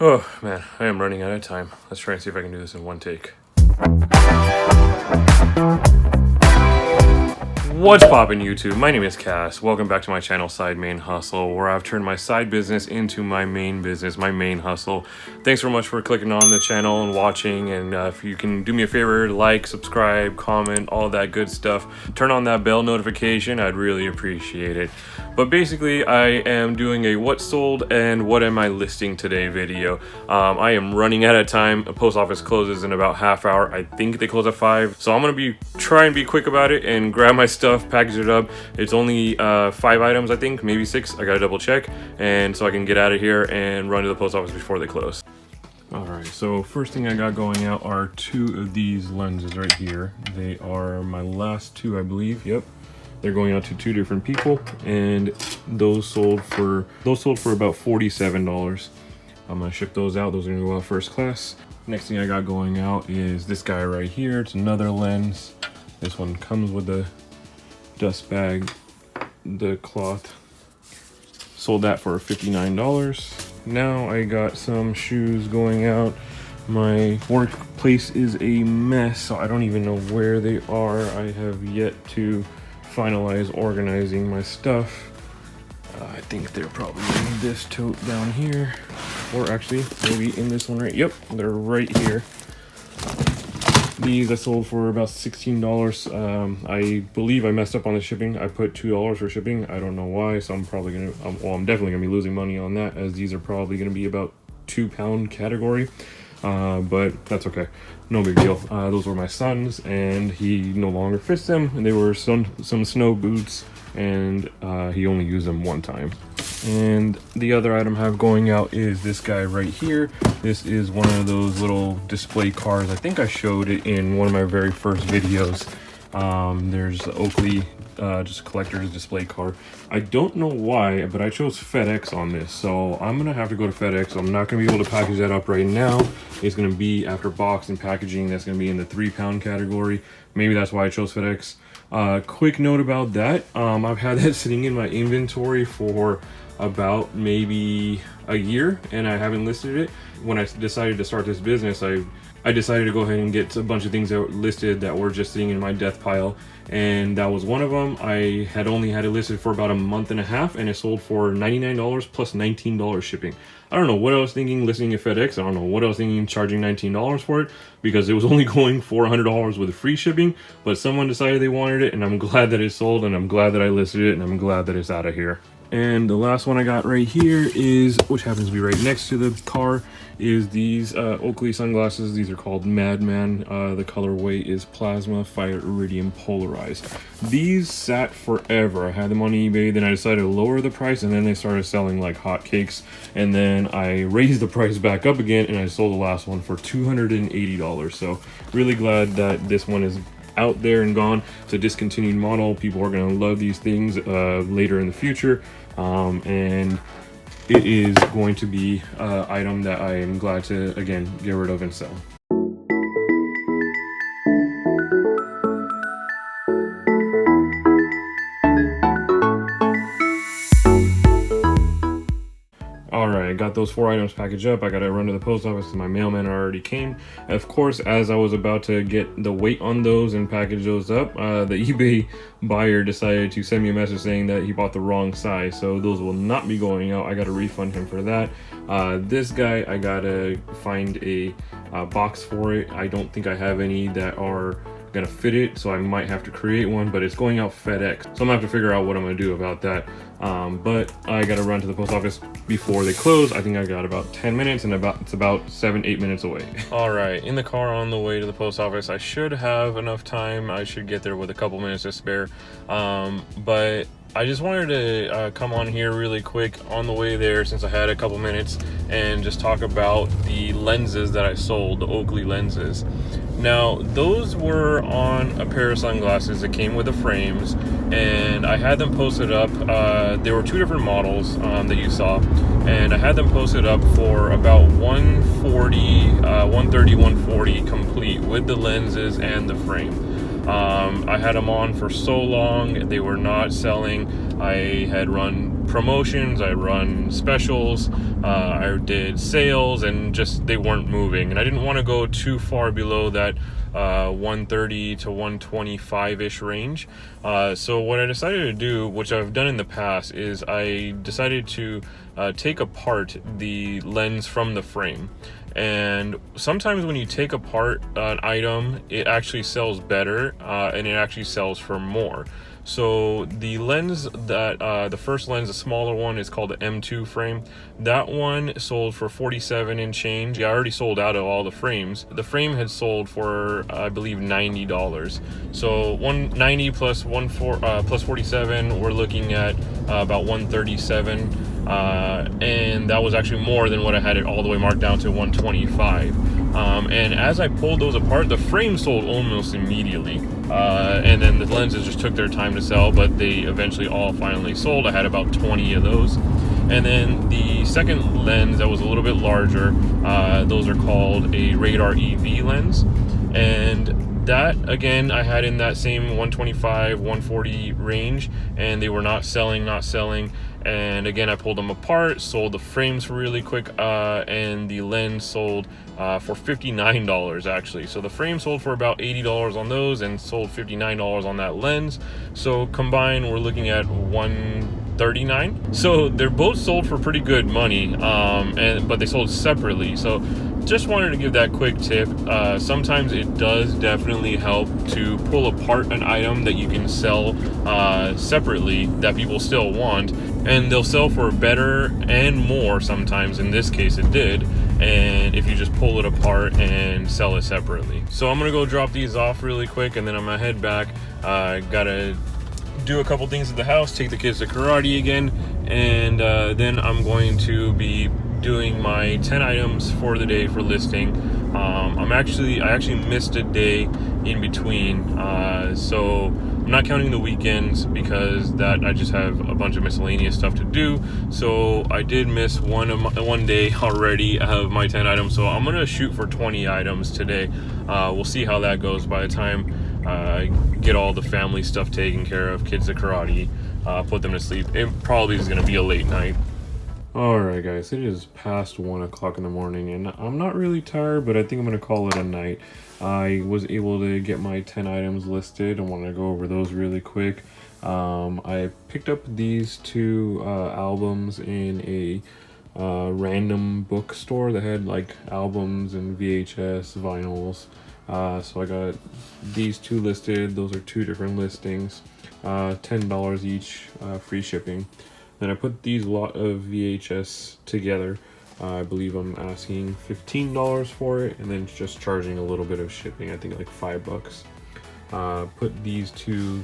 Oh man, I am running out of time. Let's try and see if I can do this in one take. What's poppin' YouTube? My name is Kas. Welcome back to my channel, Side Main Hustle, where I've turned my side business into my main business, my main hustle. Thanks so much for clicking on the channel and watching, and if you can do me a favor, like, subscribe, comment, all that good stuff. Turn on that bell notification, I'd really appreciate it. But basically, I am doing a what sold and what am I listing today video. I am running out of time. The post office closes in about half hour. I think they close at 5. So I'm gonna try and be quick about it and grab my stuff, package it up. It's only 5 items, I think, maybe 6. I gotta double check. And so I can get out of here and run to the post office before they close. All right, so first thing I got going out are 2 of these lenses right here. They are my last 2, I believe. Yep. They're going out to 2 different people, and those sold for about $47. I'm gonna ship those out. Those are gonna go out first class. Next thing I got going out is this guy right here. It's another lens. This one comes with the dust bag, the cloth. Sold that for $59. Now I got some shoes going out. My workplace is a mess, so I don't even know where they are. I have yet to finalize organizing my stuff. I think they're probably in this tote down here, or actually maybe in this one right. Yep, they're right here. These I sold for about $16. I believe I messed up on the shipping. I put $2 for shipping. I don't know why, so I'm definitely gonna be losing money on that, as these are probably gonna be about 2-pound category. But that's okay, no big deal. Those were my son's, and he no longer fits them, and they were some snow boots, and he only used them one time. And the other item I have going out is this guy right here. This is one of those little display cars. I think I showed it in one of my very first videos. There's the Oakley just collector's display car. I don't know why, but I chose FedEx on this, so I'm gonna have to go to FedEx. I'm not gonna be able to package that up right now. It's gonna be after box and packaging. That's gonna be in the 3-pound category. Maybe that's why I chose FedEx. Quick note about that, I've had that sitting in my inventory for about maybe a year, and I haven't listed it. When I decided to start this business, I decided to go ahead and get a bunch of things that were listed that were just sitting in my death pile, and that was one of them. I had only had it listed for about a month and a half, and it sold for $99 plus $19 shipping. I don't know what I was thinking listing at FedEx. I don't know what I was thinking charging $19 for it, because it was only going for $100 with free shipping, but someone decided they wanted it, and I'm glad that it sold, and I'm glad that I listed it, and I'm glad that it's out of here. And the last one I got right here is, which happens to be right next to the car, is these Oakley sunglasses. These are called Madman. The colorway is Plasma Fire Iridium Polarized. These sat forever. I had them on eBay, then I decided to lower the price, and then they started selling like hotcakes. And then I raised the price back up again, and I sold the last one for $280. So really glad that this one is out there and gone. It's a discontinued model. People are going to love these things later in the future, and it is going to be an item that I am glad to again get rid of and sell. Alright, I got those 4 items packaged up. I gotta run to the post office because my mailman already came. Of course, as I was about to get the weight on those and package those up, the eBay buyer decided to send me a message saying that he bought the wrong size, so those will not be going out. I gotta refund him for that. This guy, I gotta find a box for it. I don't think I have any that are gonna fit it, so I might have to create one, but it's going out FedEx, so I'm gonna have to figure out what I'm gonna do about that. But I gotta run to the post office before they close. I think I got about 10 minutes, and it's about 7-8 minutes away. All right, in the car on the way to the post office. I should have enough time. I should get there with a couple minutes to spare, but I just wanted to come on here really quick on the way there, since I had a couple minutes, and just talk about the lenses that I sold, the Oakley lenses. Now, those were on a pair of sunglasses that came with the frames, and I had them posted up. There were 2 different models that you saw, and I had them posted up for about $130, $140 complete with the lenses and the frame. I had them on for so long, they were not selling. I had run promotions, I run specials, I did sales, and just they weren't moving. And I didn't want to go too far below that 130 to 125-ish range. So what I decided to do, which I've done in the past, is I decided to take apart the lens from the frame. And sometimes when you take apart an item, it actually sells better, and it actually sells for more. So the lens that the first lens, the smaller one, is called the M2 frame. That one sold for 47 and change. I already sold out of all the frames. The frame had sold for I believe $90. So 190 plus 47, we're looking at about 137. And that was actually more than what I had it all the way marked down to 125. And as I pulled those apart, the frame sold almost immediately, and then the lenses just took their time to sell, but they eventually all finally sold. I had about 20 of those. And then the second lens that was a little bit larger, those are called a radar EV lens, and that again I had in that same 125 140 range, and they were not selling. And again, I pulled them apart, sold the frames really quick, and the lens sold for $59 actually. So the frame sold for about $80 on those, and sold $59 on that lens. So combined, we're looking at $139. So they're both sold for pretty good money, but they sold separately. So just wanted to give that quick tip. Sometimes it does definitely help to pull apart an item that you can sell separately that people still want, and they'll sell for better and more sometimes. In this case it did, and if you just pull it apart and sell it separately. So I'm gonna go drop these off really quick, and then I'm gonna head back. Gotta do a couple things at the house, take the kids to karate again, and then I'm going to be doing my 10 items for the day for listing. I actually missed a day in between, so I'm not counting the weekends because that I just have a bunch of miscellaneous stuff to do. So I did miss one day already of my 10 items. So I'm gonna shoot for 20 items today. We'll see how that goes by the time I get all the family stuff taken care of, kids to karate, put them to sleep. It probably is gonna be a late night. Alright guys, it is past 1 o'clock in the morning, and I'm not really tired, but I think I'm going to call it a night. I was able to get my 10 items listed. I want to go over those really quick. I picked up these two albums in a random bookstore that had like albums and VHS, vinyls. So I got these two listed. Those are two different listings, $10 each, free shipping. Then I put these lot of VHS together. I believe I'm asking $15 for it, and then just charging a little bit of shipping. I think like $5. Put these two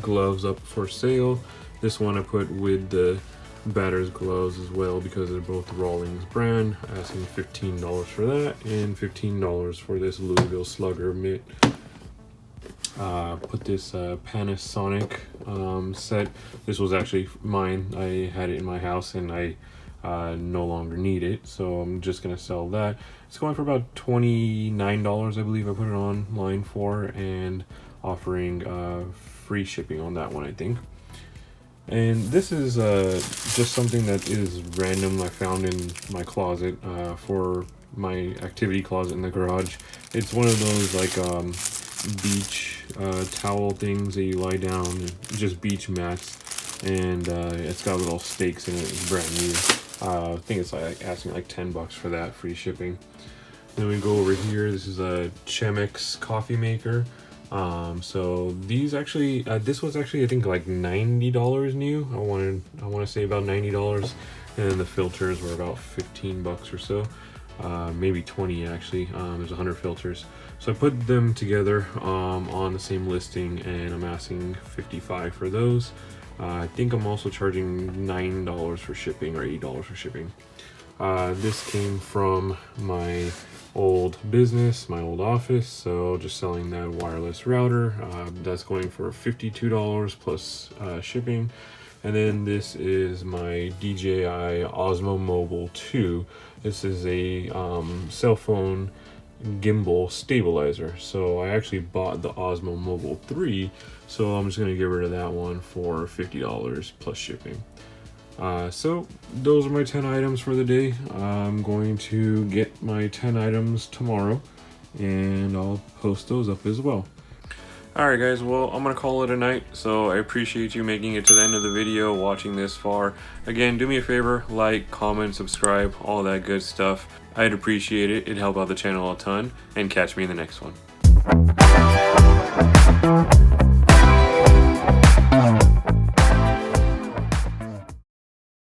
gloves up for sale. This one I put with the batter's gloves as well because they're both Rawlings brand. Asking $15 for that, and $15 for this Louisville Slugger mitt. Put this Panasonic set. This was actually mine. I had it in my house, and I no longer need it, so I'm just gonna sell that. It's going for about $29, I believe I put it online for, and offering free shipping on that one, I think. And this is just something that is random. I found in my closet for my activity closet in the garage. It's one of those like beach towel things that you lie down, just beach mats, and it's got little stakes in it. It's brand new. I think it's like asking like $10 for that, free shipping. Then we go over here. This is a Chemex coffee maker. So these actually, this was actually I think like $90 new. I want to say about $90, and then the filters were about $15 or so, maybe 20 actually. There's 100 filters. So I put them together on the same listing, and I'm asking $55 for those. I think I'm also charging $9 for shipping, or $8 for shipping. This came from my old business, my old office, so just selling that wireless router. That's going for $52 plus shipping. And then this is my DJI Osmo Mobile 2. This is a cell phone gimbal stabilizer. So I actually bought the Osmo Mobile 3, so I'm just gonna get rid of that one for $50 plus shipping. So those are my 10 items for the day. I'm going to get my 10 items tomorrow, and I'll post those up as well. Alright guys, well, I'm gonna call it a night, so I appreciate you making it to the end of the video, watching this far. Again, do me a favor, like, comment, subscribe, all that good stuff. I'd appreciate it, it'd help out the channel a ton, and catch me in the next one.